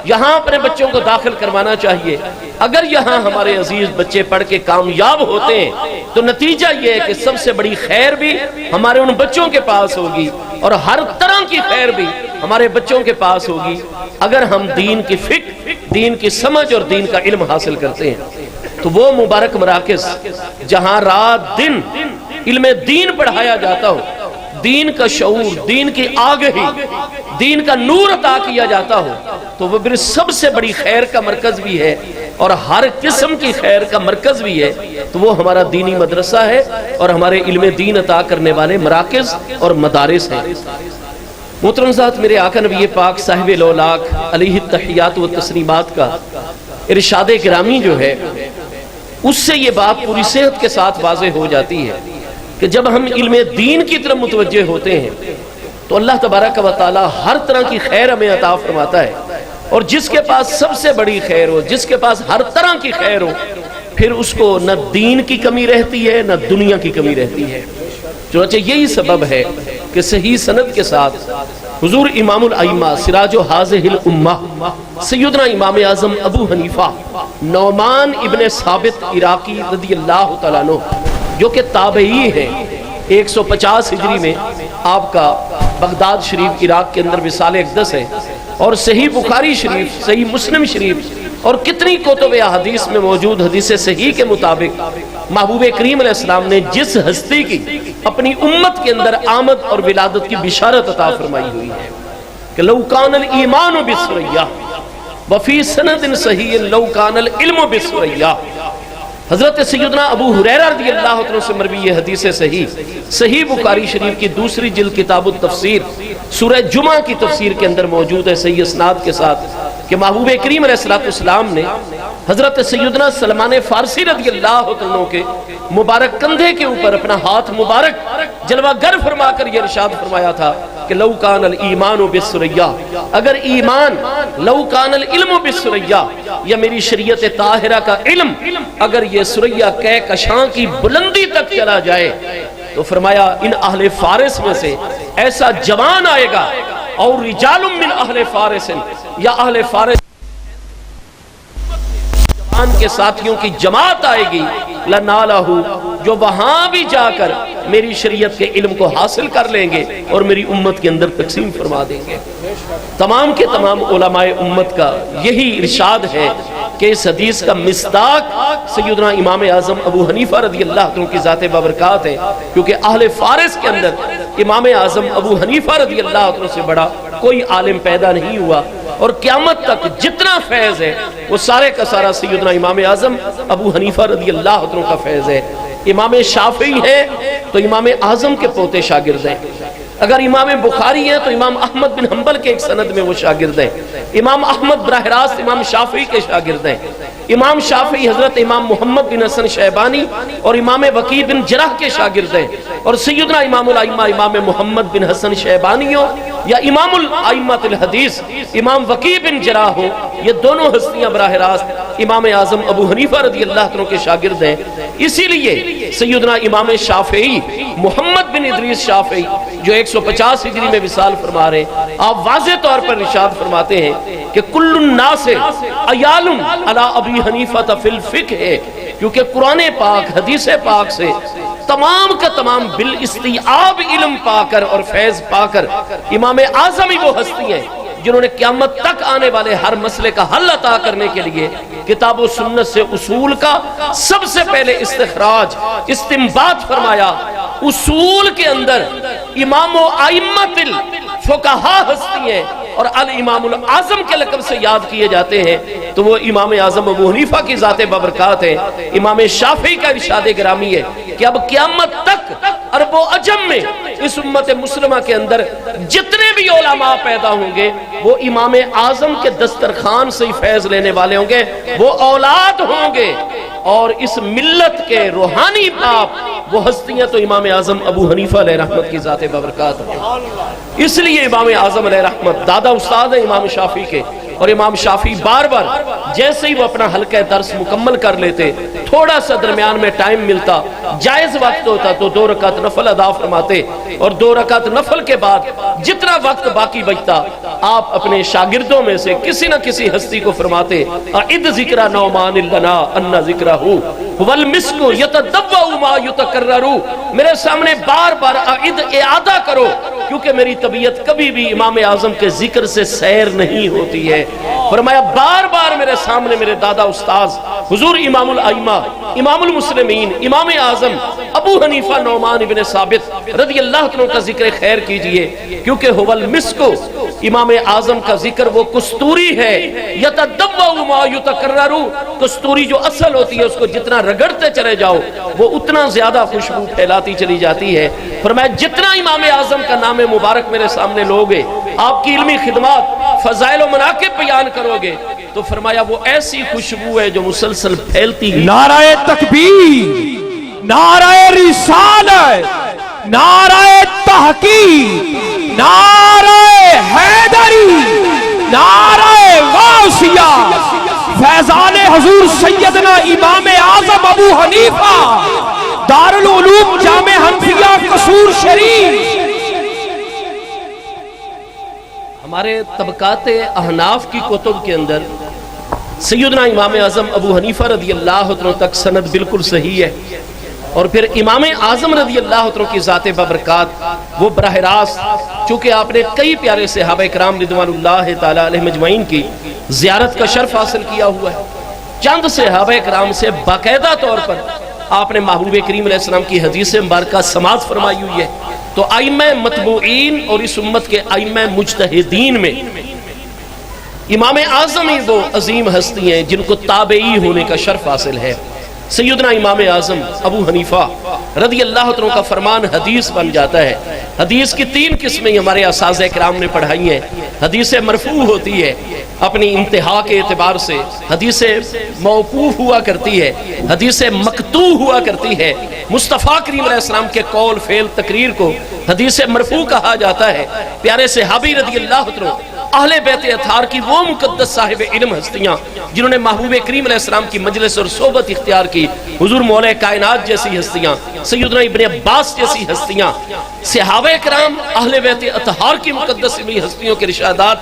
یہاں اپنے بچوں کو داخل کروانا چاہیے۔ اگر یہاں ہمارے عزیز بچے پڑھ کے کامیاب ہوتے ہیں تو نتیجہ یہ ہے کہ سب سے بڑی خیر بھی ہمارے ان بچوں کے پاس ہوگی اور ہر طرح کی خیر بھی ہمارے بچوں کے پاس ہوگی اگر ہم دین کی فکر، دین کی سمجھ اور دین کا علم حاصل کرتے ہیں۔ تو وہ مبارک مراکز جہاں رات دن علم دین پڑھایا جاتا ہو، دین کا شعور، دین کی آگہی، دین کا نور عطا کیا جاتا ہو، تو وہ پھر سب سے بڑی خیر کا مرکز بھی ہے اور ہر قسم کی خیر کا مرکز بھی ہے۔ تو وہ ہمارا دینی مدرسہ ہے اور ہمارے علم دین عطا کرنے والے مراکز اور مدارس ہیں۔ محترم ذات، میرے آقا نبی پاک صاحب لولاک علیہ التحیات و تسلیمات کا ارشاد گرامی جو ہے، اس سے یہ بات پوری صحت کے ساتھ واضح ہو جاتی ہے کہ جب ہم علم دین کی طرف متوجہ ہوتے ہیں تو اللہ تبارک و تعالی ہر طرح کی خیر ہمیں عطا فرماتا ہے، اور جس کے پاس سب سے بڑی خیر ہو، جس کے پاس ہر طرح کی خیر ہو، پھر اس کو نہ دین کی کمی رہتی ہے نہ دنیا کی کمی رہتی ہے۔ چنانچہ یہی سبب ہے کہ صحیح سند کے ساتھ حضور امام الائمہ سراج و حاضح الامہ سیدنا امام اعظم ابو حنیفہ نعمان ابن ثابت عراقی رضی اللہ تعالیٰ عنہ، جو کہ تابعی ہیں، 150 ہجری میں آپ کا بغداد شریف عراق کے اندر وصال اقدس ہے، اور صحیح بخاری شریف، صحیح مسلم شریف اور کتنی کتب احادیث میں موجود حدیث صحیح کے مطابق محبوب کریم علیہ السلام نے جس ہستی کی اپنی امت کے اندر آمد اور ولادت کی بشارت عطا فرمائی ہوئی ہے کہ لو کان الایمان بسریہ وفی سند صحیح لو کان العلم بسریہ۔ حضرت سیدنا ابو ہریرہ رضی اللہ عنہ سے مروی یہ حدیث صحیح بخاری شریف کی دوسری جلد کتاب التفسیر سورہ جمعہ کی تفسیر کے اندر موجود ہے صحیح اسناد کے ساتھ کہ محبوب کریم علیہ السلام نے حضرت سیدنا سلمان فارسی رضی اللہ عنہ کے مبارک کندھے کے اوپر اپنا ہاتھ مبارک جلوہ گر فرما کر یہ ارشاد فرمایا تھا کہ لو کان الایمان بسریہ، اگر ایمان، لو کان العلم بسریہ، یا میری شریعت طاہرہ کا علم اگر یہ سریہ کہکشاں کی بلندی تک چلا جائے تو فرمایا ان اہل فارس میں سے ایسا جوان آئے گا، اور رجال من اہل فارس، یا اہل فارس جوان کے ساتھیوں کی جماعت آئے گی، لنالہو، جو وہاں بھی جا کر میری شریعت کے علم کو حاصل کر لیں گے اور میری امت کے اندر تقسیم فرما دیں گے۔ تمام کے تمام علماء امت کا یہی ارشاد ہے کہ اس حدیث کا مصداق سیدنا امام اعظم ابو حنیفہ رضی اللہ عنہ کی ذات بابرکات ہے، کیونکہ اہل فارس کے اندر امام اعظم ابو حنیفہ رضی اللہ عنہ سے بڑا کوئی عالم پیدا نہیں ہوا، اور قیامت تک جتنا فیض ہے وہ سارے کا سارا سیدنا امام اعظم ابو حنیفہ رضی اللہ عنہ کا فیض ہے۔ امام شافعی ہے تو امام اعظم کے پوتے شاگرد ہیں، اگر امام بخاری ہیں تو امام احمد بن حنبل کے ایک سند میں وہ شاگرد ہیں، امام احمد براہ راست امام شافعی کے شاگرد ہیں، امام شافعی حضرت امام محمد بن حسن شیبانی اور امام وکیع بن جرح کے شاگرد ہیں، اور سیدنا امام الائمہ امام محمد بن حسن شیبانی ہو یا امام الائمۃ الحدیث امام وکیع بن جرح ہو، یہ دونوں ہستیاں براہ راست امام اعظم ابو حنیفہ رضی اللہ عنہ کے شاگرد ہیں۔ اسی لیے سیدنا امام شافعی محمد بن ادریس شافعی جو 150 ہجری میں وصال فرما رہے ہیں، آپ واضح طور پر ارشاد فرماتے ہیں کہ کل الناس عیال علی ابی حنیفہ فی الفقہ ہے، کیونکہ قرآن پاک حدیث پاک سے تمام کا تمام بالاستیعاب علم پا کر اور فیض پا کر امام اعظم ہی وہ ہستی ہیں جنہوں نے قیامت تک آنے والے ہر مسئلے کا حل عطا کرنے کے لیے کتاب و سنت سے اصول کا سب سے پہلے استخراج استنباط فرمایا۔ اصول کے اندر امام و ائمۃ الفقہاء ہستی ہیں اور الامام الاعظم کے لقب سے یاد کیے جاتے ہیں، تو وہ امام اعظم ابو حنیفہ کی ذات بابرکات ہے۔ امام شافعی کا ارشاد گرامی ہے کہ اب قیامت تک عرب و عجم میں اس امت مسلمہ کے اندر جتنے بھی علماء پیدا ہوں گے وہ امام اعظم کے دسترخوان سے ہی فیض لینے والے ہوں گے، وہ اولاد ہوں گے، اور اس ملت کے روحانی باپ وہ ہستیاں تو امام اعظم ابو حنیفہ علیہ رحمت کی ذات بابرکات ہیں۔ اس لیے امام اعظم علیہ رحمت دادا استاد ہیں امام شافعی کے، اور امام شافعی بار بار جیسے ہی وہ اپنا حلقہ درس مکمل کر لیتے، تھوڑا سا درمیان میں ٹائم ملتا، جائز وقت ہوتا تو 2 رکعت نفل ادا فرماتے، اور 2 رکعت نفل کے بعد جتنا وقت باقی بچتا آپ اپنے شاگردوں میں سے کسی نہ کسی ہستی کو فرماتے اعد ذکر نعمان لنا ان ذکرہ والمسک یتدوع ما یتکرر، میرے سامنے بار بار اعد اعادہ کرو، کیونکہ میری طبیعت کبھی بھی امام اعظم کے ذکر سے سیر نہیں ہوتی ہے۔ فرمایا بار بار میرے سامنے میرے دادا استاذ حضور امام الائمہ امام المسلمین امام اعظم ابو حنیفہ نعمان ابن ثابت رضی اللہ عنہ کا ذکر خیر کیجئے، کیونکہ هو المسک، امام اعظم کا ذکر وہ کستوری ہے، یتدوع ما یتکرر، کستوری جو اصل ہوتی ہے اس کو جتنا رگڑتے چلے جاؤ وہ اتنا زیادہ خوشبو پھیلاتی چلی جاتی ہے۔ فرمایا جتنا امام اعظم کا نام مبارک میرے سامنے لوگے، آپ کی علمی خدمات فضائل و مناقب بیان کرو گے، تو فرمایا وہ ایسی خوشبو ہے جو مسلسل پھیلتی ہے۔ نعرہ تکبیر، نعرہ رسالت، نعرہ تحقیق، نعرہ حیدری، نعرہ غوثیہ، فیضان حضور سیدنا امام اعظم ابو حنیفہ دارالعلوم جامع حنفیہ قصور شریف۔ ہمارے طبقات احناف کی کتب کے اندر سیدنا امام اعظم ابو حنیفہ رضی اللہ عنہ تک سند بالکل صحیح ہے، اور پھر امام اعظم رضی اللہ عنہ کی ذات ببرکات وہ براہ راست، چونکہ آپ نے کئی پیارے صحابہ کرام رضوان اللہ تعالی علیہ مجمعین کی زیارت کا شرف حاصل کیا ہوا ہے، چند صحابہ کرام سے باقاعدہ طور پر آپ نے محبوب کریم علیہ السلام کی حدیث مبارکہ سماعت فرمائی ہوئی ہے، تو ائمہ متبوعین اور اس امت کے ائمہ مجتہدین میں امام اعظم ہی وہ عظیم ہستی ہیں جن کو تابعی ہونے کا شرف حاصل ہے۔ سیدنا امام اعظم ابو حنیفہ رضی اللہ عنہ کا فرمان حدیث بن جاتا ہے۔ حدیث کی 3 قسمیں ہمارے اساتذہ کرام نے پڑھائی ہیں۔ حدیث مرفوع ہوتی ہے اپنی انتہا کے اعتبار سے، حدیث موقوف ہوا کرتی ہے، حدیث مقطوع ہوا کرتی ہے۔ مصطفیٰ کریم علیہ السلام کے قول فعل تقریر کو حدیث مرفوع کہا جاتا ہے۔ پیارے صحابی رضی اللہ عنہ، اہل بیت اطہار کی وہ مقدس صاحب علم ہستیاں جنہوں نے محبوب کریم علیہ السلام کی مجلس اور صحبت اختیار کی، حضور مولا کائنات جیسی ہستیاں، سیدنا ابن عباس جیسی ہستیاں، صحابہ کرام اہل بیت اطہار کی مقدس علمی ہستیوں کے رشادات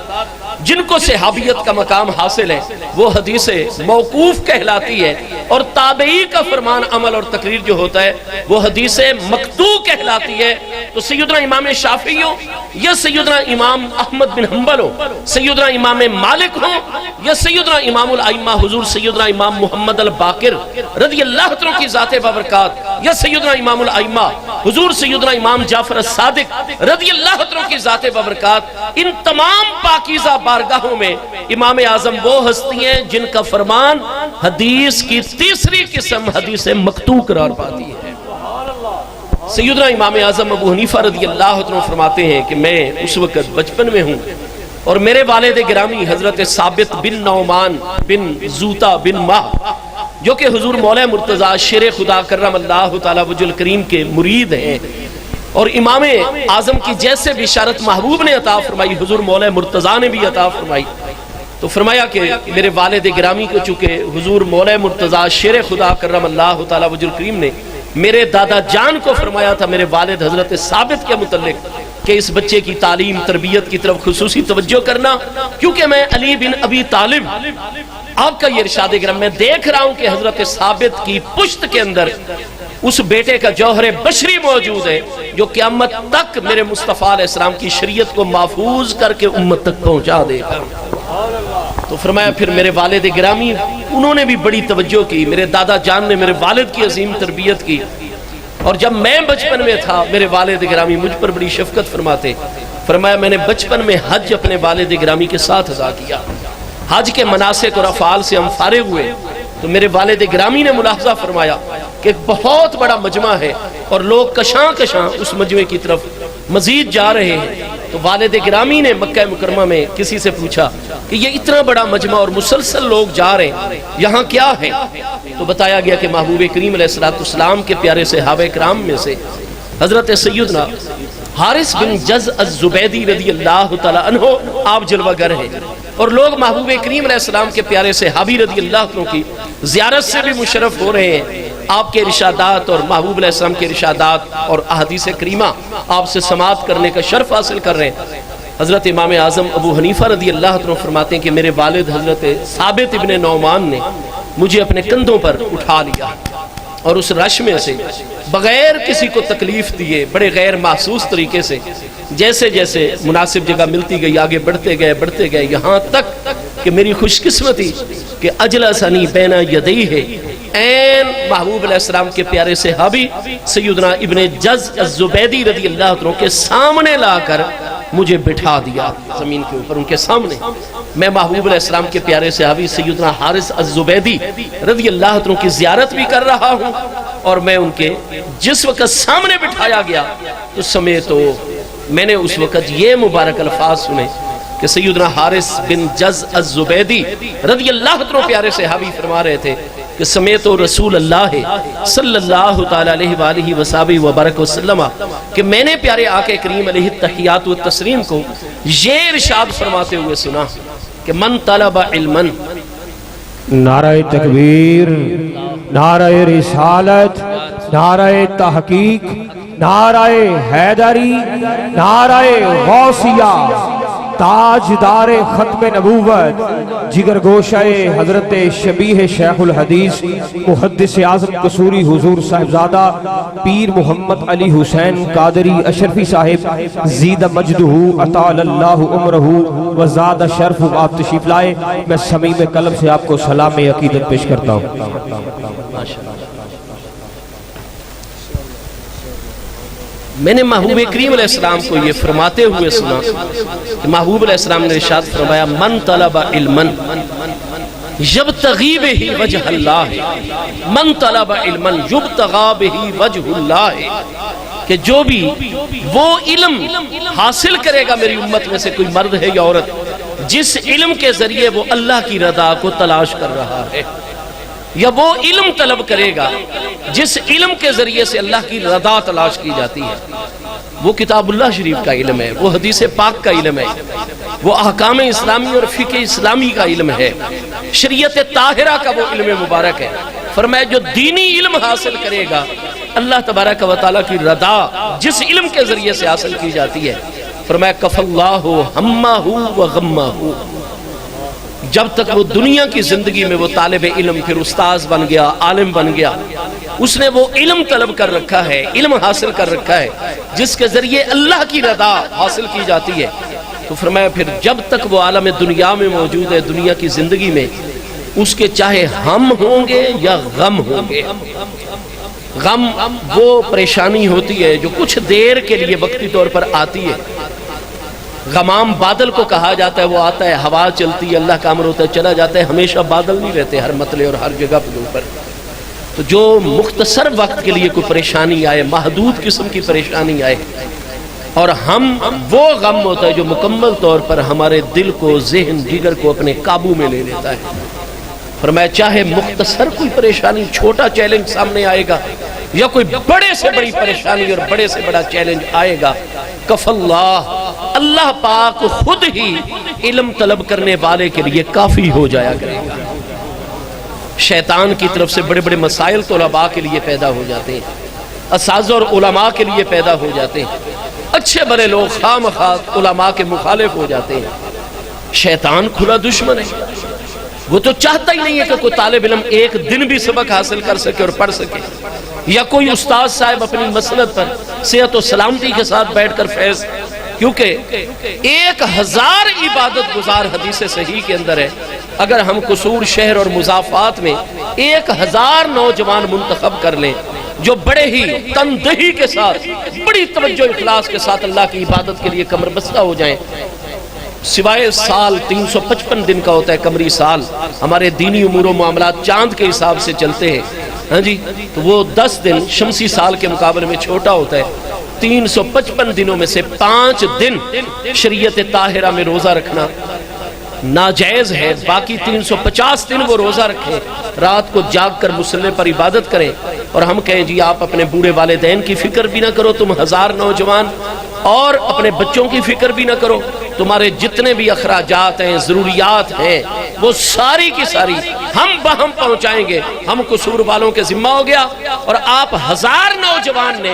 جن کو صحابیت کا مقام حاصل ہے، وہ حدیث موقوف کہلاتی ہے، اور تابعی کا فرمان عمل اور تقریر جو ہوتا ہے وہ حدیث مقطوع کہلاتی ہے۔ تو سیدنا امام شافعی ہو یا سیدنا امام احمد بن حنبل ہو، سیدنا امام مالک ہو یا سیدنا امام الائمہ حضور سیدنا امام محمد الباقر رضی اللہ عنہ کی ذات بابرکات، یا سیدنا امام الائمہ حضور سیدنا امام جعفر الصادق رضی اللہ عنہ کی ذات بابرکات، ان تمام پاکیزہ بارگاہوں میں امام اعظم وہ ہستی ہیں جن کا فرمان حدیث کی تیسری قسم حدیث مقطوع قرار پاتی ہے۔ سیدنا امام اعظم ابو حنیفہ رضی اللہ عنہ فرماتے ہیں کہ میں اس وقت بچپن میں ہوں، اور میرے والد گرامی حضرت ثابت بن نعمان بن زوتا بن ماہ، جو کہ حضور مولا مرتضی شیر خدا کرم اللہ تعالی وجہ الکریم کے مرید ہیں، اور امام اعظم کی جیسے بشارت محبوب نے عطا فرمائی حضور مولا مرتضی نے بھی عطا فرمائی، تو فرمایا کہ میرے والد گرامی کو چونکہ حضور مولا مرتضی شیر خدا کرم اللہ تعالی وجہ الکریم نے میرے دادا جان کو فرمایا تھا میرے والد حضرت ثابت کے متعلق کہ اس بچے کی تعلیم تربیت کی طرف خصوصی توجہ کرنا، کیونکہ میں علی بن ابی طالب آپ کا یہ ارشاد کرم میں دیکھ رہا ہوں کہ حضرت ثابت کی پشت کے اندر اس بیٹے کا جوہر بشری موجود ہے جو قیامت تک میرے مصطفیٰ علیہ السلام کی شریعت کو محفوظ کر کے امت تک پہنچا دے گا۔ تو فرمایا پھر میرے والد گرامی انہوں نے بھی بڑی توجہ کی، میرے دادا جان نے میرے والد کی عظیم تربیت کی، اور جب میں بچپن میں تھا میرے والد گرامی مجھ پر بڑی شفقت فرماتے۔ فرمایا میں نے بچپن میں حج اپنے والد گرامی کے ساتھ ادا کیا، حج کے مناسک اور افعال سے ہم فارغ ہوئے تو میرے والد گرامی نے ملاحظہ فرمایا کہ بہت بڑا مجمع ہے اور لوگ کشاں کشاں اس مجمع کی طرف مزید جا رہے ہیں، تو والد گرامی نے مکہ مکرمہ میں کسی سے پوچھا کہ یہ اتنا بڑا مجمع اور مسلسل لوگ جا رہے ہیں، یہاں کیا ہے؟ تو بتایا گیا کہ محبوب کریم علیہ السلام کے پیارے صحابہ کرام میں سے حضرت سیدنا حارث بن جز الزبیدی رضی اللہ تعالی عنہ آپ جلوہ گر ہیں، اور لوگ محبوب کریم علیہ السلام کے پیارے صحابی رضی اللہ عنہ کی زیارت سے بھی مشرف ہو رہے ہیں، آپ کے ارشادات اور محبوب علیہ السلام کے ارشادات اور احادیث کریمہ آپ سے سماعت کرنے کا شرف حاصل کر رہے ہیں۔ حضرت امام اعظم ابو حنیفہ رضی اللہ عنہ فرماتے ہیں کہ میرے والد حضرت ثابت ابن نعمان نے مجھے اپنے کندھوں پر اٹھا لیا اور اس رش میں سے بغیر کسی کو تکلیف دیے بڑے غیر محسوس طریقے سے جیسے جیسے مناسب جگہ ملتی گئی آگے بڑھتے گئے یہاں تک کہ میری خوش قسمتی کہ اجلسنی بین یدیہ این محبوب علیہ السلام کے پیارے صحابی سیدنا ابن جز الزبیدی رضی اللہ عنہ کے سامنے لا کر مجھے بٹھا دیا زمین کے اوپر ان کے سامنے میں محبوب علیہ السلام کے پیارے صحابی سیدنا حارث الزبیدی رضی اللہ عنہ کی زیارت بھی کر رہا ہوں اور میں ان کے جس وقت سامنے بٹھایا گیا تو سمے تو میں نے اس وقت یہ مبارک الفاظ سنے کہ سیدنا حارث بن جز الزبیدی رضی اللہ عنہ پیارے صحابی فرما رہے تھے کہ سمیت رسول اللہ صلی اللہ تعالیٰ علیہ وآلہ وسلم وبرک وسلم کہ میں نے پیارے آقا کریم علیہ التحیات و تسلیم کو یہ ارشاد فرماتے ہوئے سنا کہ من طلب علما نعرہ تکبیر، نعرہ رسالت، نعرہ تحقیق، نعرہ حیدری، نعرہ غوثیہ، تاجدار ختم نبوت، جگر گوشہ حضرت شبیہ شیخ الحدیث محدث اعظم قصوری حضور صاحبزادہ پیر محمد علی حسین قادری اشرفی صاحب زید مجدہ اطال اللہ عمرہ وزاد شرف آپ تشریف لائے۔ میں صمیم قلب سے آپ کو سلام عقیدت پیش کرتا ہوں۔ میں نے محبوب کریم علیہ السلام کو یہ فرماتے ہوئے سنا کہ محبوب علیہ السلام نے ارشاد فرمایا من طلب علما یبتغی بہ وجہ اللہ، من طلب علما یبتغی بہ وجہ اللہ، کہ جو بھی وہ علم حاصل کرے گا میری امت میں سے کوئی مرد ہے یا عورت جس علم کے ذریعے وہ اللہ کی رضا کو تلاش کر رہا ہے، یا وہ علم طلب کرے گا جس علم کے ذریعے سے اللہ کی رضا تلاش کی جاتی ہے، وہ کتاب اللہ شریف کا علم ہے، وہ حدیث پاک کا علم ہے، وہ احکام اسلامی اور فقہ اسلامی کا علم ہے، شریعت طاہرہ کا وہ علم مبارک ہے۔ فرمایا جو دینی علم حاصل کرے گا اللہ تبارک و تعالیٰ کی رضا جس علم کے ذریعے سے حاصل کی جاتی ہے، فرمایا کف اللہ ہمہ و غمہ، جب تک وہ دنیا کی زندگی میں وہ طالب علم پھر استاذ بن گیا، عالم بن گیا، اس نے وہ علم طلب کر رکھا ہے، علم حاصل کر رکھا ہے جس کے ذریعے اللہ کی رضا حاصل کی جاتی ہے، تو فرمایا پھر جب تک وہ عالم دنیا میں موجود ہے، دنیا کی زندگی میں، اس کے چاہے ہم ہوں گے یا غم ہوں گے، غم وہ پریشانی ہوتی ہے جو کچھ دیر کے لیے وقتی طور پر آتی ہے، غمام بادل کو کہا جاتا ہے، وہ آتا ہے، ہوا چلتی ہے، اللہ کا امر ہوتا ہے، چلا جاتا ہے، ہمیشہ بادل نہیں رہتے ہر مطلع اور ہر جگہ پر اوپر۔ تو جو مختصر وقت کے لیے کوئی پریشانی آئے، محدود قسم کی پریشانی آئے، اور ہم وہ غم ہوتا ہے جو مکمل طور پر ہمارے دل کو، ذہن، جگر کو اپنے قابو میں لے لیتا ہے۔ فرمایا چاہے مختصر کوئی پریشانی، چھوٹا چیلنج سامنے آئے گا یا کوئی بڑے سے بڑی پریشانی اور بڑے سے بڑا چیلنج آئے گا، کف اللہ، اللہ پاک خود ہی علم طلب کرنے والے کے لیے کافی ہو جایا کرے گا۔ شیطان کی طرف سے بڑے بڑے مسائل طلباء کے لیے پیدا ہو جاتے ہیں، اساتذہ اور علماء کے لیے پیدا ہو جاتے ہیں، اچھے بڑے لوگ خواہ مخواہ علماء کے مخالف ہو جاتے ہیں۔ شیطان کھلا دشمن ہے، وہ تو چاہتا ہی نہیں ہے کہ کوئی طالب علم ایک دن بھی سبق حاصل کر سکے اور پڑھ سکے، یا کوئی استاذ صاحب اپنی مسند پر صحت و سلامتی کے ساتھ بیٹھ کر فیض، کیونکہ 1000 عبادت گزار حدیث صحیح کے اندر ہے، اگر ہم قصور شہر اور مضافات میں 1000 نوجوان منتخب کر لیں جو بڑے ہی تندہی کے ساتھ، بڑی توجہ اخلاص کے ساتھ اللہ کی عبادت کے لیے کمر بستہ ہو جائیں، سوائے سال 355 دن کا ہوتا ہے قمری سال، ہمارے دینی امور و معاملات چاند کے حساب سے چلتے ہیں، ہاں جی، تو وہ 10 دن شمسی سال کے مقابلے میں چھوٹا ہوتا ہے۔ 355 دنوں میں سے 5 دن شریعت طاہرہ میں روزہ رکھنا ناجائز ہے، باقی 350 دن وہ روزہ رکھیں، رات کو جاگ کر مصلی پر عبادت کریں، اور ہم کہیں جی آپ اپنے بوڑھے والدین کی فکر بھی نہ کرو، تم 1000 نوجوان، اور اپنے بچوں کی فکر بھی نہ کرو، تمہارے جتنے بھی اخراجات ہیں، ضروریات ہیں، وہ ساری کی ساری ہم بہم پہنچائیں گے۔ ہم قصور والوں کے ذمہ ہو گیا، اور آپ 1000 نوجوان نے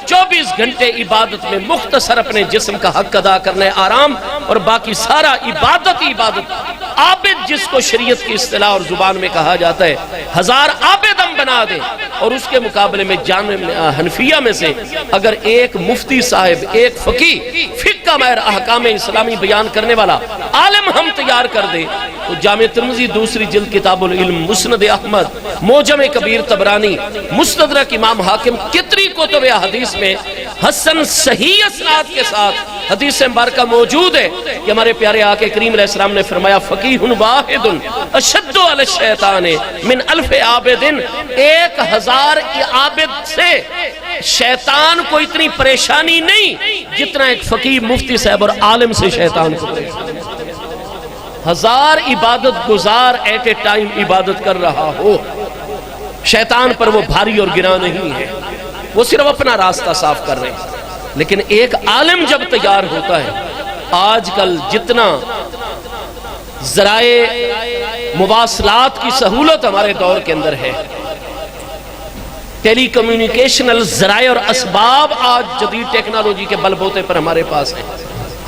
24 گھنٹے عبادت میں مختصر اپنے جسم کا حق ادا کرنا ہے، آرام، اور باقی سارا عبادت ہی عبادت۔ عابد جس کو شریعت کی اصطلاح اور زبان میں کہا جاتا ہے، 1000 عابد ہم بنا دیں، اور اس کے مقابلے میں جامع حنفیہ میں سے اگر ایک مفتی صاحب، ایک فقیہ، فقہ ماہر، احکام اسلامی بیان کرنے والا عالم ہم تیار کر دے، تو جامع ترمذی دوسری جلد کتاب العلم، مسند احمد، موجم کبیر طبرانی، مستدرک امام حاکم، کتنی کتب حدیث میں حسن صحیح اسناد کے ساتھ حدیث مبارکہ موجود ہے کہ ہمارے پیارے آقا کریم علیہ السلام نے فرمایا فقیہ واحد اشد علی الشیطان من 1000 عابد، 1000 عابد سے شیطان کو اتنی پریشانی نہیں جتنا ایک فقیہ، مفتی صاحب اور عالم سے شیطان کو پریشانی۔ 1000 عبادت گزار ایٹ اے ٹائم عبادت کر رہا ہو، شیطان پر وہ بھاری اور گراں نہیں ہے، وہ صرف اپنا راستہ صاف کر رہے ہیں۔ لیکن ایک عالم جب تیار ہوتا ہے، آج کل جتنا ذرائع مواصلات کی سہولت ہمارے دور کے اندر ہے، ٹیلی کمیونیکیشنل ذرائع اور اسباب آج جدید ٹیکنالوجی کے بل بوتے پر ہمارے پاس ہیں،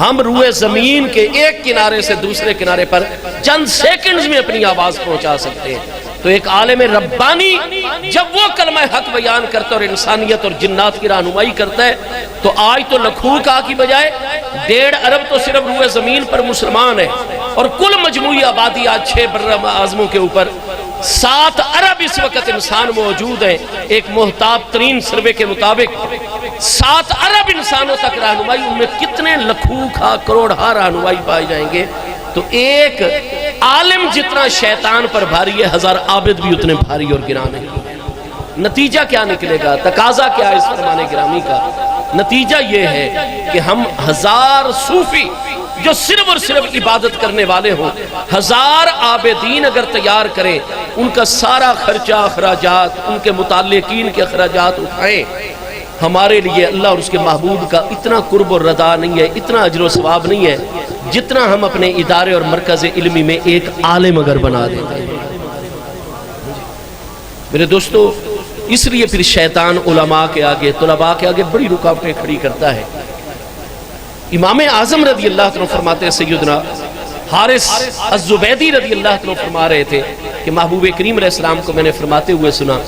ہم روئے زمین کے ایک کنارے سے دوسرے کنارے پر چند سیکنڈز میں اپنی آواز پہنچا سکتے ہیں۔ تو ایک عالم ربانی جب وہ کلمہ حق بیان کرتا ہے اور انسانیت اور جنات کی رہنمائی کرتا ہے، تو آج تو لکھوکا کی بجائے 1.5 ارب تو صرف روئے زمین پر مسلمان ہے، اور کل مجموعی آبادی آج 6 بر اعظموں کے اوپر 7 ارب اس وقت انسان موجود ہیں۔ ایک محتاط ترین سروے کے مطابق 7 ارب انسانوں تک رہنمائی، ان میں کتنے لکھوکا کروڑہا رہنمائی پائے جائیں گے۔ تو ایک عالم جتنا شیطان پر بھاری ہے، 1000 عابد بھی اتنے بھاری اور گراں نہیں۔ نتیجہ کیا نکلے گا؟ تقاضا کیا ہے اس فرمان گرامی کا؟ نتیجہ یہ ہے کہ ہم 1000 صوفی جو صرف اور صرف عبادت کرنے والے ہوں، 1000 عابدین اگر تیار کریں، ان کا سارا خرچہ، اخراجات، ان کے متعلقین کے اخراجات اٹھائیں، ہمارے لیے اللہ اور اس کے محبوب کا اتنا قرب و رضا نہیں ہے، اتنا اجر و ثواب نہیں ہے جتنا ہم اپنے ادارے اور مرکز علمی میں ایک عالم اگر بنا دیتے ہیں۔ میرے دوستو، اس لیے پھر شیطان علماء کے آگے، طلباء کے آگے بڑی رکاوٹیں کھڑی کرتا ہے۔ امام اعظم رضی اللہ عنہ فرماتے ہیں، سیدنا حارث الزبیدی رضی اللہ عنہ فرما رہے تھے کہ محبوب کریم علیہ السلام کو میں نے فرماتے ہوئے سنا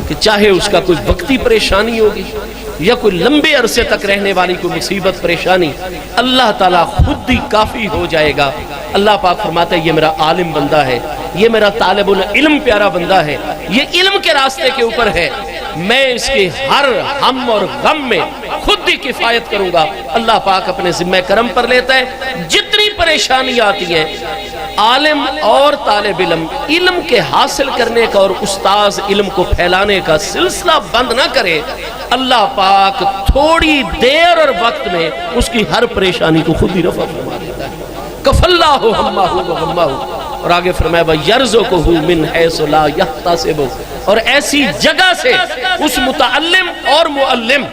کہ چاہے اس کا کوئی وقتی پریشانی ہوگی یا کوئی لمبے عرصے تک رہنے والی کوئی مصیبت پریشانی، اللہ تعالیٰ خود ہی کافی ہو جائے گا۔ اللہ پاک فرماتا ہے یہ میرا عالم بندہ ہے، یہ میرا طالب العلم پیارا بندہ ہے، یہ علم کے راستے کے اوپر ہے، میں اس کے ہر ہم اور غم میں خود ہی کفایت کروں گا۔ اللہ پاک اپنے ذمہ کرم پر لیتا ہے۔ جتنی پریشانی آتی ہے، عالم اور طالب علم علم کے حاصل کرنے کا اور استاذ علم کو پھیلانے کا سلسلہ بند نہ کرے، اللہ پاک تھوڑی دیر اور وقت میں اس کی ہر پریشانی کو خود ہی رفع فرما دیتا ہے۔ کف اللہ ہمہ و غمہ، اور آگے فرمایا وَيَرْزُقُهُ مِنْ حَيْثُ لَا يَحْتَسِبُ، اور ایسی جگہ سے اس متعلم اور معلم،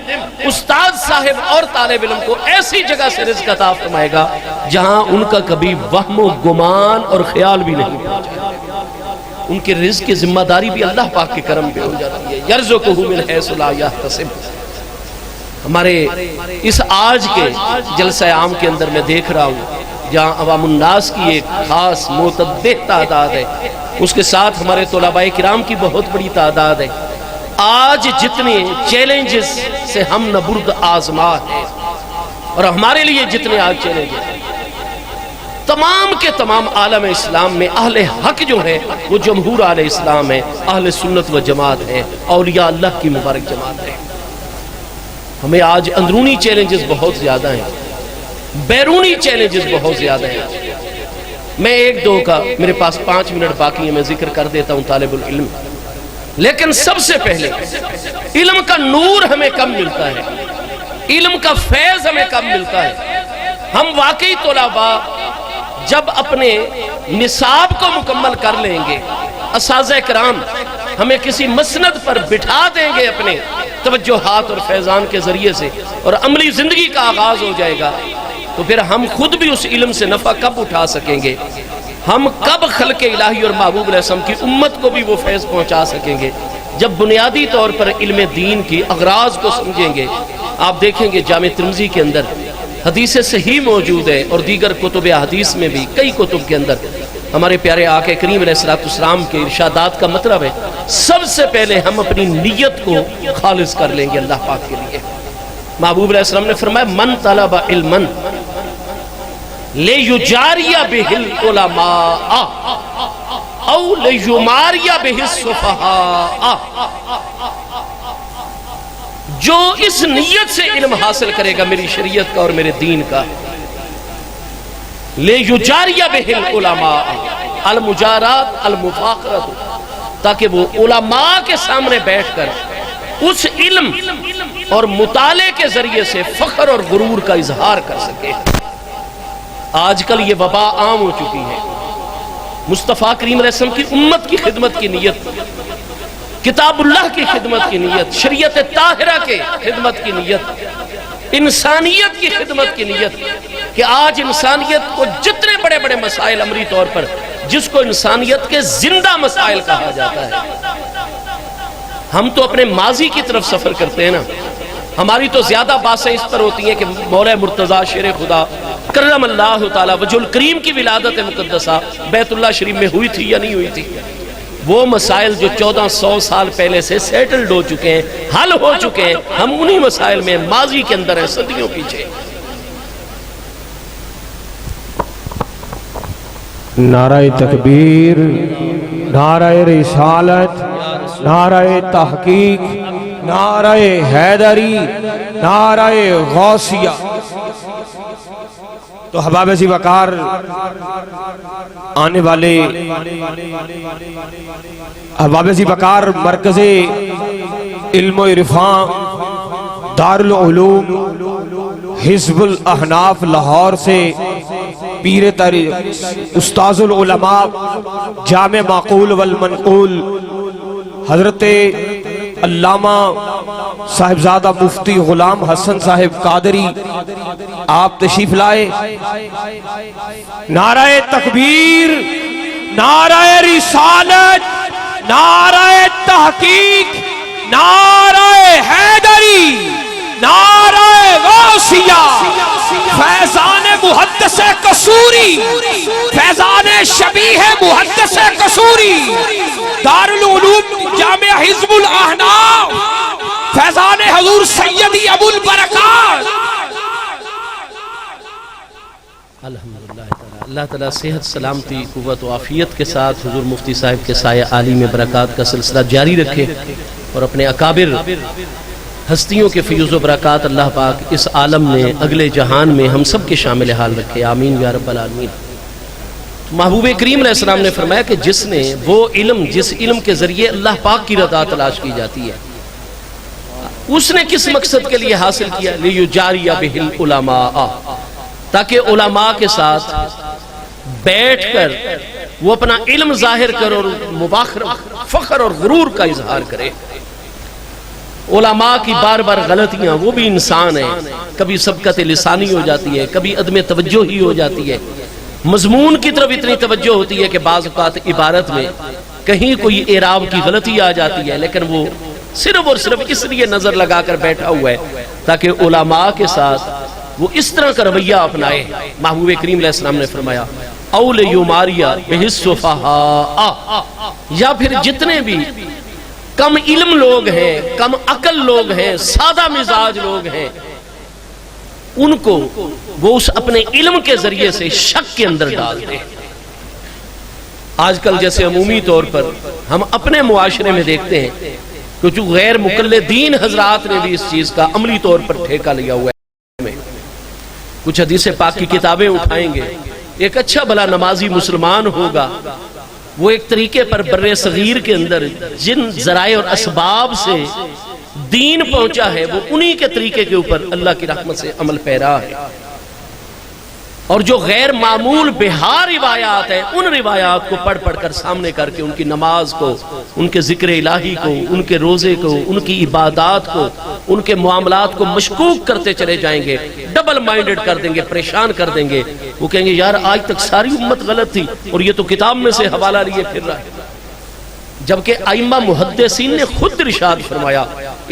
استاد صاحب اور طالب علم کو ایسی جگہ سے رزق عطا فرمائے گا جہاں ان کا کبھی وہم و گمان اور خیال بھی نہیں پہنچا۔ ان کے رزق کی ذمہ داری بھی اللہ پاک کے کرم پہ ہو جاتی ہے۔ یرزقہ من حیث لا یحتسب۔ ہمارے اس آج کے جلسہ عام کے اندر میں دیکھ رہا ہوں جہاں عوام الناس کی ایک خاص متعدد تعداد ہے، اس کے ساتھ ہمارے طلباء کرام کی بہت بڑی تعداد ہے۔ آج جتنے چیلنجز سے ہم نبرد آزما ہیں اور ہمارے لیے جتنے آج چیلنجز ہیں، تمام کے تمام عالم اسلام میں اہل حق جو ہے وہ جمہور اہل اسلام ہے، اہل سنت و جماعت ہے، اولیاء اللہ کی مبارک جماعت ہے۔ ہمیں آج اندرونی چیلنجز بہت زیادہ ہیں، بیرونی چیلنجز بہت زیادہ ہیں۔ میں ایک دو کا، میرے پاس 5 منٹ باقی ہے، میں ذکر کر دیتا ہوں طالب العلم۔ لیکن سب سے پہلے علم کا نور ہمیں کم ملتا ہے، علم کا فیض ہمیں کم ملتا ہے۔ ہم واقعی طلباء جب اپنے نصاب کو مکمل کر لیں گے، اساتذہ کرام ہمیں کسی مسند پر بٹھا دیں گے اپنے توجہات اور فیضان کے ذریعے سے، اور عملی زندگی کا آغاز ہو جائے گا، تو پھر ہم خود بھی اس علم سے نفع کب اٹھا سکیں گے؟ ہم کب خلق الہی اور محبوب علیہ السلام کی امت کو بھی وہ فیض پہنچا سکیں گے؟ جب بنیادی طور پر علم دین کی اغراض کو سمجھیں گے۔ آپ دیکھیں گے جامع ترمذی کے اندر حدیث صحیح موجود ہے، اور دیگر کتب حدیث میں بھی کئی کتب کے اندر ہمارے پیارے آقا کریم علیہ السلام کے ارشادات کا مطلب ہے سب سے پہلے ہم اپنی نیت کو خالص کر لیں گے اللہ پاک کے لیے۔ محبوب علیہ السلام نے فرمایا من طلب علما لیجاری بہ العلماء او لیماری بہ السفہاء، جو اس نیت سے علم حاصل کرے گا میری شریعت کا اور میرے دین کا، لیجاری بہ العلماء، المجارات المفاخرت، تاکہ وہ علماء کے سامنے بیٹھ کر اس علم اور مطالعے کے ذریعے سے فخر اور غرور کا اظہار کر سکے۔ آج کل یہ وبا عام ہو چکی ہے۔ مصطفیٰ کریم علیہ السلام کی امت کی خدمت کی نیت، کتاب اللہ کی خدمت کی نیت، شریعت طاہرہ کے خدمت کی نیت، انسانیت کی خدمت کی نیت، کہ آج انسانیت کو جتنے بڑے بڑے مسائل عملی طور پر جس کو انسانیت کے زندہ مسائل کہا جاتا ہے، ہم تو اپنے ماضی کی طرف سفر کرتے ہیں نا۔ ہماری تو زیادہ باتیں اس پر ہوتی ہیں کہ مولا مرتضیٰ شیر خدا کرم اللہ تعالی وجہ الکریم کی ولادت مقدسہ بیت اللہ شریف میں ہوئی تھی یا نہیں ہوئی تھی؟ وہ مسائل جو 1400 سال پہلے سے سیٹلڈ ہو چکے ہیں، حل ہو چکے ہیں، ہم انہی مسائل میں ماضی کے اندر ہیں صدیوں پیچھے۔ نعرہ تکبیر، نعرہ رسالت، نعرہ تحقیق، نعرہ حیدری، نعرہ غوثیہ۔ تو احباب ذی وقار، آنے والے احباب ذی وقار مرکز علم و عرفان دارالعلوم حزب الاحناف لاہور سے پیر تاریخ استاذ العلماء جامع معقول والمنقول حضرت علامہ صاحبزادہ مفتی غلام حسن صاحب قادری آپ تشریف لائے۔ نعرہ تکبیر، نعرہ رسالت، نعرہ تحقیق، نعرہ حیدری، نعرہ غوثیہ، فیضان محدث قصوری، فیضان شبیہ محدث قصوری، دارالعلوم جامع حزب الاحناف، فیضان حضور سیدی ابو البرکات۔ الحمدللہ تعالی، اللہ تعالیٰ صحت سلامتی قوت و عافیت کے ساتھ حضور مفتی صاحب کے سایہ عالی میں برکات کا سلسلہ جاری رکھے، اور اپنے اکابر ہستیوں کے فیض و برکات اللہ پاک اس عالم میں اگلے جہان میں ہم سب کے شامل حال رکھے، آمین یا رب العالمین۔ محبوب کریم علیہ السلام نے فرمایا کہ جس نے وہ علم، جس علم کے ذریعے اللہ پاک کی رضا تلاش کی جاتی ہے، اس نے کس مقصد کے لیے حاصل کیا؟ لیجاری بہ العلماء، تاکہ علماء کے ساتھ بیٹھ کر وہ اپنا علم ظاہر کر اور فخر اور غرور کا اظہار کرے۔ علماء کی بار بار غلطیاں، وہ بھی انسان ہیں، کبھی سبقت لسانی ہو جاتی ہے، کبھی عدم توجہ ہی ہو جاتی ہے، مضمون کی طرف اتنی توجہ ہوتی ہے کہ بعض اوقات عبارت میں کہیں کوئی اعراب کی غلطی آ جاتی ہے، لیکن وہ صرف اور صرف اس لیے نظر لگا کر بیٹھا ہوا ہے تاکہ علماء کے ساتھ وہ اس طرح کا رویہ اپنائے۔ محبوب کریم علیہ السلام نے فرمایا او لیماری بہ السفہاء، یا پھر جتنے بھی کم علم لوگ ہیں، کم عقل لوگ ہیں، سادہ مزاج لوگ ہیں، ان کو وہ اس اپنے علم کے ذریعے سے شک کے اندر ڈال دے۔ آج کل جیسے عمومی طور پر ہم اپنے معاشرے میں دیکھتے ہیں کہ جو غیر مقلدین حضرات نے بھی اس چیز کا عملی طور پر ٹھیکہ لیا ہوا ہے۔ کچھ حدیث پاک کی کتابیں اٹھائیں گے، ایک اچھا بھلا نمازی مسلمان ہوگا، وہ ایک طریقے پر بر صغیر کے اندر جن ذرائع اور اسباب سے دین پہنچا ہے، وہ انہی کے طریقے کے اوپر اللہ کی رحمت سے عمل پیرا ہے۔ اور جو غیر معمول بہا روایات ہیں ان روایات کو پڑھ پڑھ کر سامنے کر کے ان کی نماز کو، ان کے ذکر الہی کو، ان کے روزے کو، ان کی عبادات کو، ان کے معاملات کو مشکوک کرتے چلے جائیں گے، ڈبل مائنڈڈ کر دیں گے، پریشان کر دیں گے۔ وہ کہیں گے یار آج تک ساری امت غلط تھی اور یہ تو کتاب میں سے حوالہ لیے پھر رہا ہے۔ جبکہ ائمہ محدثین نے خود ارشاد فرمایا،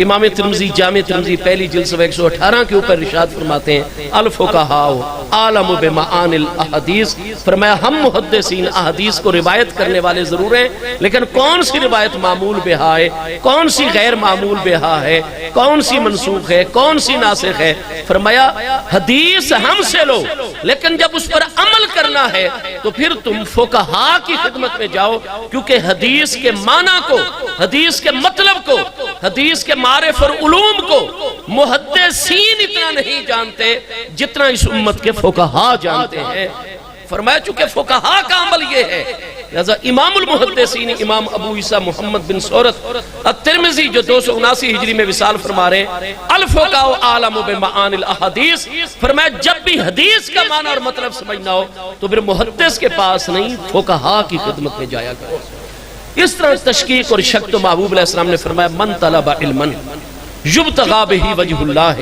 امام ترمذی جامع ترمذی پہلی جلد صفحہ 118 کے اوپر ارشاد فرماتے ہیں الفقہاء عالم بمعانی الاحادیث، فرمایا ہم محدثین احادیث کو روایت کرنے والے ضرور ہیں، لیکن کون سی روایت معمول بہا ہے، کون سی غیر معمول بہا ہے، کون سی منسوخ ہے، کون سی ناسخ ہے۔ فرمایا حدیث ہم سے لو، لیکن جب اس پر عمل کرنا ہے تو پھر تم فقہاء کی خدمت میں جاؤ، کیونکہ حدیث کے معنی کو، حدیث کے مطلب کو، حدیث کے معارف اور علوم کو محدثین اتنا نہیں جانتے جتنا اس امت کے فقہاء جانتے ہیں۔ فرمایا چونکہ فقہاء کا عمل یہ ہے، لہذا امام المحدثین امام ابو عیسیٰ محمد بن سورت الترمذی جو 279 ہجری میں وصال فرما رہے ہیں الفقہاء عالم بمعانی الاحادیث، فرمایا جب بھی حدیث کا معنی اور مطلب سمجھنا ہو تو پھر محدث کے پاس نہیں فقہاء کی خدمت میں جایا کرو۔ اس طرح تشکیق اور شک تو محبوب علیہ السلام نے فرمایا من طلب علما یبتغی بہ وجہ اللہ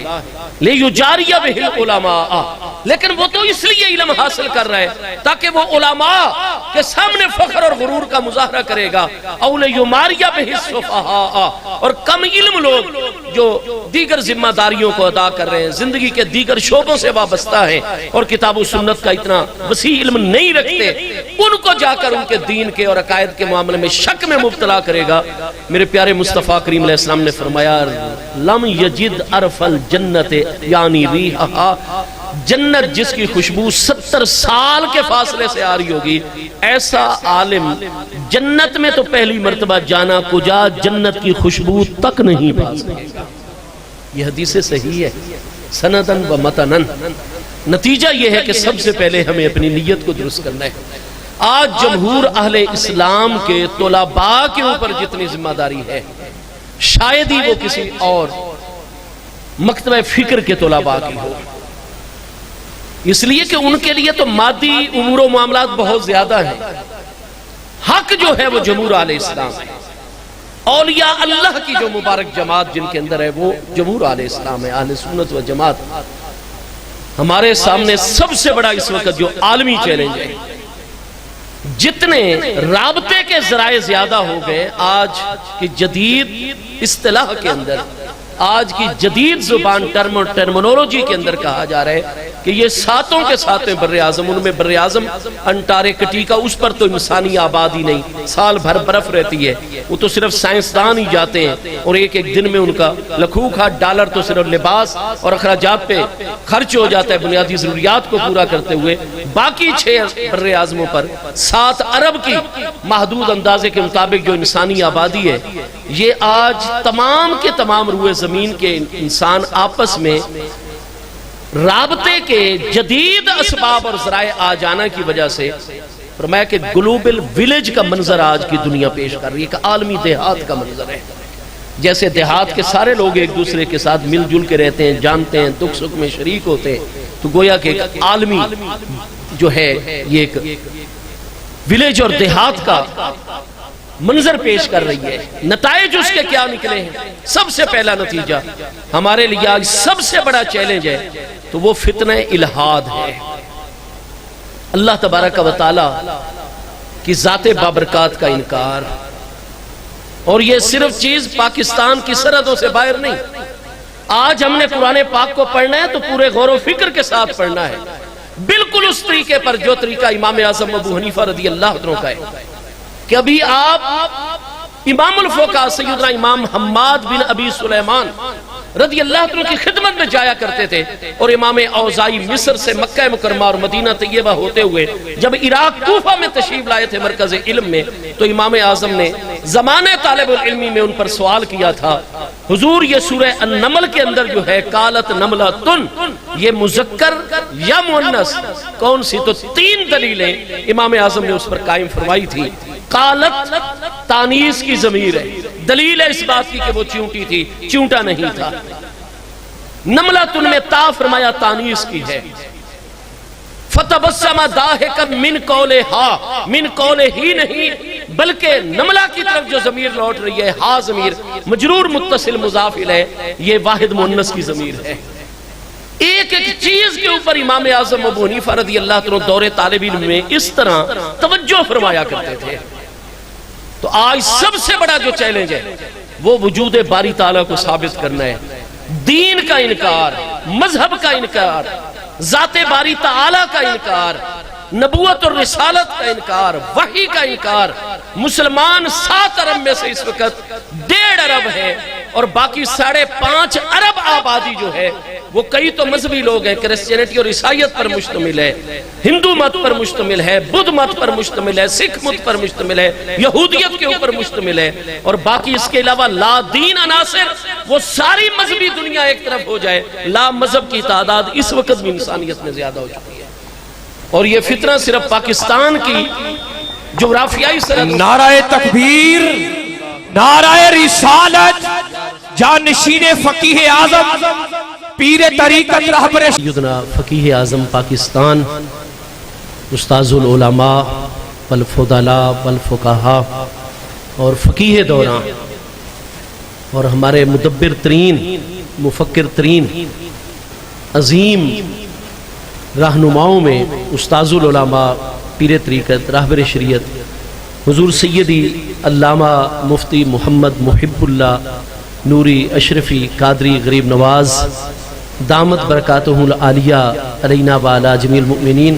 لیجاری بہ العلماء، لیکن وہ تو اس لیے علم حاصل کر رہا ہے تاکہ وہ علماء کے سامنے فخر اور غرور کا مظاہرہ کرے گا، او لیماری بہ السفہاء، اور کم علم لوگ جو دیگر ذمہ داریوں کو ادا کر رہے ہیں، زندگی کے دیگر شعبوں سے وابستہ ہیں اور کتاب و سنت کا اتنا وسیع علم نہیں رکھتے، ان کو جا کر ان کے دین کے اور عقائد کے معاملے میں شک میں مبتلا کرے گا۔ میرے پیارے مصطفیٰ کریم علیہ السلام نے فرمایا لم یجد عرف الجنت یعنی ریحہا، جنت جس کی خوشبو 70 سال کے فاصلے سے آ رہی ہوگی، ایسا عالم جنت میں تو پہلی مرتبہ جانا کجا جنت کی خوشبو تک نہیں پا سکے گا۔ یہ حدیث صحیح ہے سندن و متنن۔ نتیجہ یہ ہے کہ سب سے پہلے ہمیں اپنی نیت کو درست کرنا ہے۔ آج جمہور اہل اسلام کے طلباء کے اوپر جتنی ذمہ داری ہے شاید ہی وہ کسی اور مکتبہ فکر کے طلباء کی ہو، اس لیے کہ ان کے لیے تو مادی امور و معاملات بہت زیادہ ہیں۔ حق جو ہے وہ جمہور اہل اسلام ہے، اولیاء اللہ کی جو مبارک جماعت جن کے اندر ہے وہ جمہور اہل اسلام ہے، اہل سنت و جماعت۔ ہمارے سامنے سب سے بڑا اس وقت جو عالمی چیلنج ہے، جتنے رابطے کے ذرائع زیادہ ہو گئے، آج کی جدید اصطلاح کے اندر، آج کی جدید زبان ٹرمنولوجی کے اندر کہا جا رہا ہے کہ یہ ساتوں کے ساتھ بر اعظم، ان میں بر اعظم انٹارکٹیکا، اس پر تو انسانی آبادی نہیں، سال بھر برف رہتی ہے، وہ تو صرف سائنسدان ہی جاتے ہیں اور ایک ایک دن میں ان کا $1,00,000 تو صرف لباس اور اخراجات پہ خرچ ہو جاتا ہے بنیادی ضروریات کو پورا کرتے ہوئے۔ باقی 6 بر اعظموں پر 7 ارب کی محدود اندازے کے مطابق جو انسانی آبادی ہے، یہ آج تمام کے تمام روئے زمین کے انسان آپس میں رابطے کے جدید اسباب اور ذرائع آ جانا کی وجہ سے، فرمایا کہ گلوبل ویلیج کا منظر آج کی دنیا پیش کر رہی ہے، ایک عالمی دیہات کا منظر ہے۔ جیسے دیہات کے سارے لوگ ایک دوسرے کے ساتھ مل جل کے رہتے ہیں، جانتے ہیں، دکھ سکھ میں شریک ہوتے ہیں، تو گویا کہ ایک عالمی جو ہے یہ ایک ویلیج اور دیہات کا منظر پیش کر رہی ہے۔ نتائج اس کے کیا نکلے ہیں؟ سب سے پہلا نتیجہ ہمارے لیے آج سب سے بڑا چیلنج ہے تو وہ فتنہ الہاد ہے۔ اللہ تبارک و تعالی کی ذات بابرکات کا انکار، اور یہ صرف چیز پاکستان کی سرحدوں سے باہر نہیں۔ آج ہم نے قرآن پاک کو پڑھنا ہے تو پورے غور و فکر کے ساتھ پڑھنا ہے، بالکل اس طریقے پر جو طریقہ امام اعظم ابو حنیفہ رضی اللہ عنہ کا ہے کہ ابھی آپ امام الفقہاء سیدنا امام حماد بن ابی سلیمان رضی اللہ عنہ کی خدمت میں جایا کرتے تھے، اور امام اوزائی مصر سے مکہ مکرمہ اور مدینہ طیبہ ہوتے ہوئے جب عراق کوفہ میں تشریف لائے تھے مرکز علم میں، تو امام اعظم نے زمانے طالب العلمی میں ان پر سوال کیا تھا، حضور یہ سورہ النمل کے اندر جو ہے قالت نملۃ، یہ مذکر یا مؤنث کون سی؟ تو 3 دلیلیں امام اعظم نے اس پر قائم فرمائی تھی۔ قالت تانیث کی ضمیر ہے، دلیل ہے اس بات کی کہ وہ چونٹی تھی، چونٹا نہیں تھا۔ نملۃ میں تا فرمایا تانیث کی ہے۔ فتبسم ضاحکا من قولہا، من قول ہی نہیں بلکہ نملہ کی طرف جو ضمیر لوٹ رہی ہے، ہا ضمیر مجرور متصل مضاف الیہ، یہ واحد مؤنث کی ضمیر ہے۔ ایک ایک چیز کے اوپر امام اعظم ابو حنیفہ رضی اللہ عنہ دور طالب علم میں اس طرح توجہ فرمایا کرتے تھے۔ تو آج سب سے بڑا جو چیلنج ہے وہ وجود باری تعالیٰ کو ثابت کرنا ہے، دین کا انکار، مذہب کا انکار، ذات باری تعالیٰ کا انکار، نبوت اور رسالت کا انکار، وحی کا انکار۔ مسلمان 7 ارب میں سے اس وقت 1.5 ارب ہے اور باقی 5.5 ارب آبادی جو ہے وہ کئی تو مذہبی لوگ ہیں، کرسچینٹی اور عیسائیت پر مشتمل ہے، ہندو مت پر مشتمل ہے، بدھ مت پر مشتمل ہے، سکھ مت پر مشتمل ہے، یہودیت کے اوپر مشتمل ہے، اور باقی اس کے علاوہ لا دین عناصر، وہ ساری مذہبی دنیا ایک طرف ہو جائے، لا مذہب کی تعداد اس وقت بھی انسانیت میں زیادہ ہو چکی ہے۔ اور یہ فتنہ صرف پاکستان کی جغرافیائی سرحد، نعرہ تکبیر، نعرہ رسالت، جانشین فقیہ اعظم پیر طریقت رہبر سیدنا فقیہ اعظم پاکستان استاذ العلماء والفضلاء والفقہاء اور فقیہ دوران اور ہمارے مدبر ترین، مفکر ترین، عظیم رہنماؤں میں استاذ العلماء، پیر طریقت، راہبر شریعت حضور سیدی علامہ مفتی محمد محب اللہ نوری اشرفی قادری غریب نواز دامت برکاتہ العالیہ علینا وعلی جمیع المؤمنین،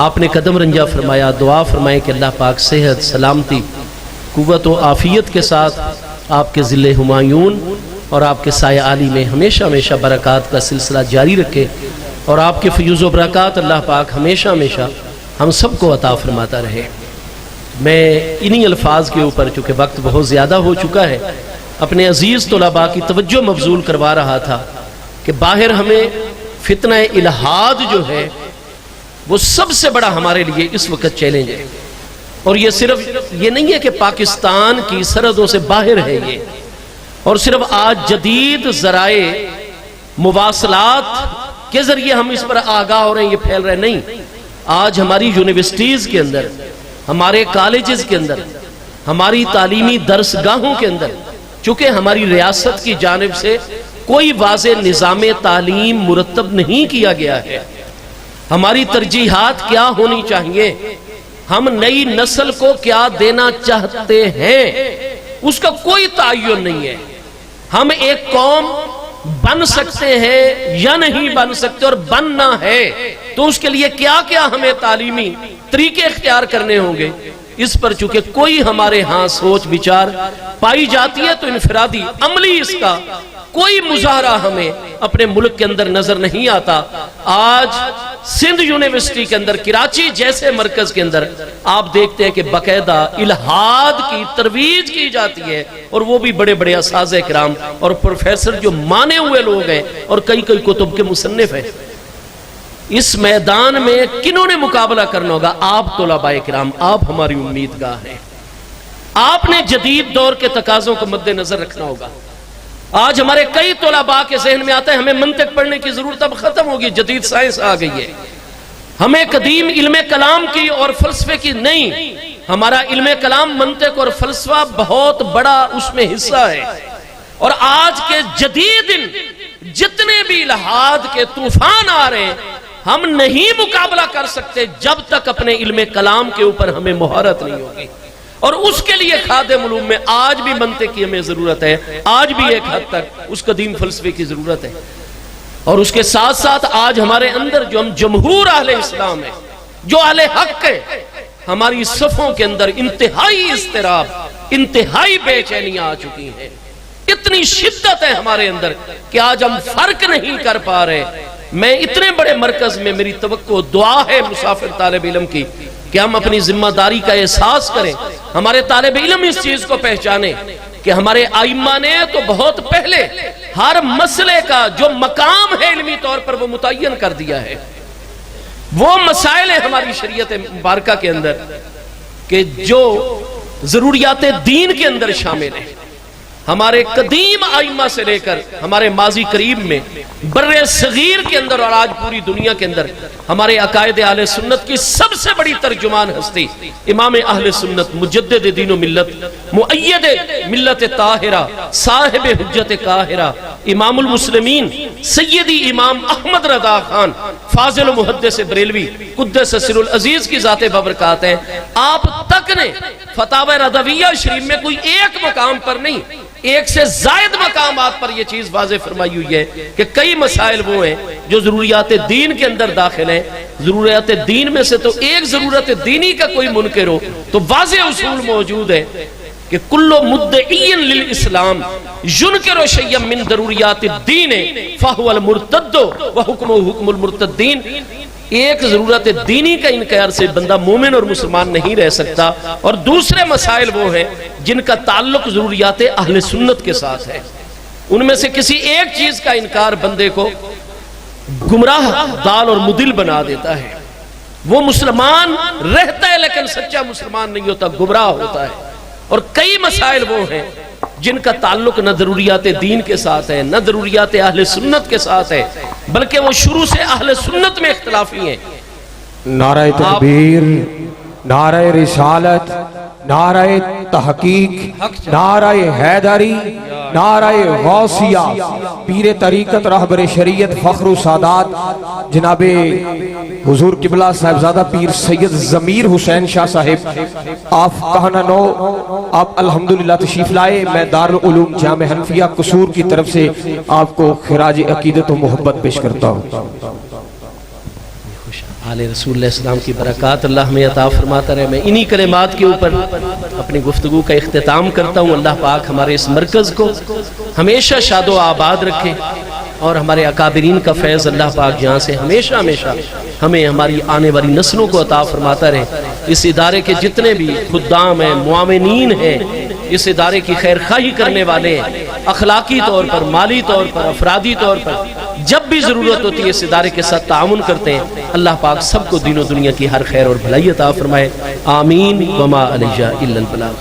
آپ نے قدم رنجہ فرمایا، دعا فرمائے کہ اللہ پاک صحت، سلامتی، قوت و عافیت کے ساتھ آپ کے ذل ہمایون اور آپ کے سایہ عالی میں ہمیشہ ہمیشہ برکات کا سلسلہ جاری رکھے، اور آپ کے فیوز و برکات اللہ پاک ہمیشہ ہمیشہ ہم سب کو عطا فرماتا رہے۔ میں انہی الفاظ کے اوپر چونکہ وقت بہت زیادہ ہو چکا ہے اپنے عزیز طلباء کی توجہ مبذول کروا رہا تھا کہ باہر ہمیں فتنہ الہاد جو ہے وہ سب سے بڑا ہمارے لیے اس وقت چیلنج ہے، اور یہ صرف یہ نہیں ہے کہ پاکستان کی سرحدوں سے باہر ہے یہ، اور صرف آج جدید ذرائع مواصلات کے ذریعے ہم اس پر آگاہ ہو رہے ہیں، یہ پھیل رہے نہیں۔ آج ہماری یونیورسٹیز کے اندر، ہمارے کالجز کے اندر، ہماری تعلیمی درسگاہوں کے اندر، چونکہ ہماری ریاست کی جانب سے کوئی واضح نظام تعلیم مرتب نہیں کیا گیا ہے، ہماری ترجیحات کیا ہونی چاہیے، ہم نئی نسل کو کیا دینا چاہتے ہیں، اس کا کوئی تعین نہیں ہے۔ ہم ایک قوم بن سکتے ہیں یا نہیں بن سکتے، اور بننا ہے تو اس کے لیے کیا کیا ہمیں تعلیمی طریقے اختیار کرنے ہوں گے، اس پر چونکہ کوئی ہمارے ہاں سوچ بچار پائی جاتی ہے تو انفرادی عملی اس کا کوئی مظاہرہ ہمیں اپنے ملک کے اندر نظر نہیں آتا۔ آج سندھ یونیورسٹی کے اندر، کراچی جیسے مرکز کے اندر آپ دیکھتے ہیں کہ باقاعدہ الہاد کی ترویج کی جاتی ہے، اور وہ بھی بڑے بڑے اساتذہ کرام اور پروفیسر جو مانے ہوئے لوگ ہیں اور کئی کئی کتب کے مصنف ہیں۔ اس میدان میں کنہوں نے مقابلہ کرنا ہوگا؟ آپ طلباء کرام، آپ ہماری امیدگاہ ہیں، آپ نے جدید دور کے تقاضوں کو مد نظر رکھنا ہوگا۔ آج ہمارے کئی طلباء کے ذہن میں آتا ہے ہمیں منطق پڑھنے کی ضرورت اب ختم ہوگی، جدید سائنس آ گئی ہے، ہمیں قدیم علم کلام کی اور فلسفے کی نہیں، ہمارا علم کلام، منطق اور فلسفہ بہت بڑا اس میں حصہ ہے۔ اور آج کے جدید جتنے بھی الہاد کے طوفان آ رہے ہیں، ہم نہیں مقابلہ کر سکتے جب تک اپنے علم کلام کے اوپر ہمیں مہارت نہیں ہوگی، اور اس کے لیے خادم علوم میں آج بھی منطق کی ہمیں ضرورت ہے، آج بھی ایک حد تک اس قدیم فلسفے کی ضرورت ہے، اور اس کے ساتھ ساتھ آج ہمارے اندر جو ہم جمہور اہل اسلام ہیں، جو اہل حق ہیں، ہماری صفوں کے اندر انتہائی اضطراب، انتہائی بے چینیاں آ چکی ہیں، اتنی شدت ہے ہمارے اندر کہ آج ہم فرق نہیں کر پا رہے۔ میں اتنے بڑے مرکز میں میری توقع دعا ہے مسافر طالب علم کی کہ ہم اپنی ذمہ داری کا احساس کریں، ہمارے طالب علم اس چیز کو پہچانیں کہ ہمارے ائمہ نے تو بہت پہلے ہر مسئلے کا جو مقام ہے علمی طور پر وہ متعین کر دیا ہے۔ وہ مسائل ہیں ہماری شریعت مبارکہ کے اندر کہ جو ضروریات دین کے اندر شامل ہیں، ہمارے قدیم ائمہ سے لے کر ہمارے ماضی قریب میں بر صغیر کے اندر اور آج پوری دنیا کے اندر ہمارے عقائد اہل سنت کی سب سے بڑی ترجمان ہستی امام اہل سنت، مجدد دین و ملت، مؤید ملت طاہرہ، صاحب حجت قاہرہ، امام المسلمین سیدی امام احمد رضا خان فاضل و محدث بریلوی قدس سر العزیز کی ذات بابرکات ہیں۔ آپ تک نے فتاوی رضویہ شریف میں کوئی ایک مقام پر نہیں، ایک سے زائد مقامات پر یہ چیز واضح فرمائی ہوئی ہے کہ کئی مسائل وہ ہیں جو ضروریات دین کے اندر داخل ہیں۔ ضروریات دین میں سے تو ایک ضرورت دینی کا کوئی منکر ہو تو واضح اصول موجود ہے کہ کل مدعی للاسلام ینکر شیئا من ضروریات الدین فہو المرتد وحکمہ حکم المرتدین۔ ایک ضرورت دینی کا انکار سے بندہ مومن اور مسلمان نہیں رہ سکتا، اور دوسرے مسائل وہ ہیں جن کا تعلق ضروریات اہل سنت کے ساتھ ہے۔ ان میں سے کسی ایک چیز کا انکار بندے کو گمراہ، دال اور مدل بنا دیتا ہے۔ وہ مسلمان رہتا ہے لیکن سچا مسلمان نہیں ہوتا، گمراہ ہوتا ہے۔ اور کئی مسائل وہ ہیں جن کا تعلق نہ ضروریات دین کے ساتھ ہے، نہ ضروریات اہل سنت کے ساتھ ہے، بلکہ وہ شروع سے اہل سنت میں اختلافی ہیں۔ نعرہ تکبیر، نعرہ رسالت، نعرہ تحقیق، نعرہ حیدری، نعرہ غوثیہ، پیر طریقت رہبر شریعت فخر و سادات جناب حضور قبلہ صاحبزادہ پیر سید ضمیر حسین شاہ صاحب، آپ کہنا نو آپ الحمدللہ تشریف لائے۔ میں دارالعلوم جامع حنفیہ قصور کی طرف سے آپ کو خراج عقیدت و محبت پیش کرتا ہوں۔ آل رسول اللہ السلام کی برکات اللہ ہمیں عطا فرماتا رہے۔ میں انہی کلمات کے اوپر اپنی گفتگو کا اختتام کرتا ہوں۔ اللہ پاک ہمارے اس مرکز کو ہمیشہ شاد و آباد رکھے، اور ہمارے اکابرین کا فیض اللہ پاک یہاں سے ہمیشہ ہمیشہ ہمیں ہماری آنے والی نسلوں کو عطا فرماتا رہے۔ اس ادارے کے جتنے بھی خدام ہیں، معاونین ہیں، اس ادارے کی خیر خواہی کرنے والے ہیں، اخلاقی طور پر، مالی طور پر، افرادی طور پر جب بھی ضرورت ہوتی ہے اس ادارے کے ساتھ تعاون کرتے ہیں۔ اللہ پاک سب کو دین و دنیا کی ہر خیر اور بھلائی عطا فرمائے۔ آمین وما علیہ الا البلاغ۔